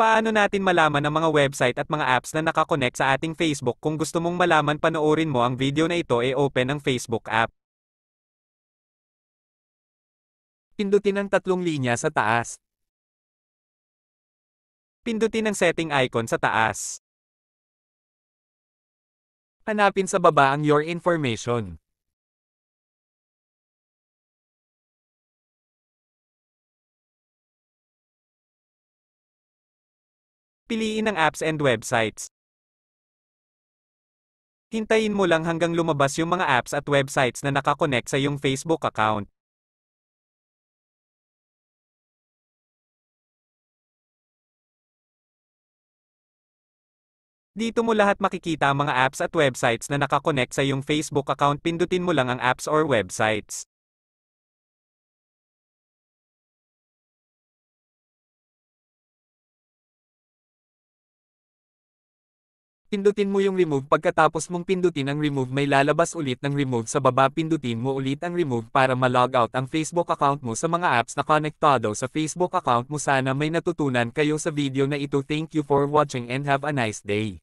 Paano natin malaman ang mga website at mga apps na nakakonect sa ating Facebook? Kung gusto mong malaman, panoorin mo ang video na ito, open ang Facebook app. Pindutin ang tatlong linya sa taas. Pindutin ang setting icon sa taas. Hanapin sa baba ang Your Information. Piliin ang apps and websites. Hintayin mo lang hanggang lumabas yung mga apps at websites na nakakonect sa iyong Facebook account. Dito mo lahat makikita ang mga apps at websites na nakakonect sa iyong Facebook account. Pindutin mo lang ang apps or websites. Pindutin mo yung remove. Pagkatapos mong pindutin ang remove, may lalabas ulit ng remove sa baba. Pindutin mo ulit ang remove para ma-log out ang Facebook account mo sa mga apps na konektado sa Facebook account mo. Sana may natutunan kayo sa video na ito. Thank you for watching and have a nice day.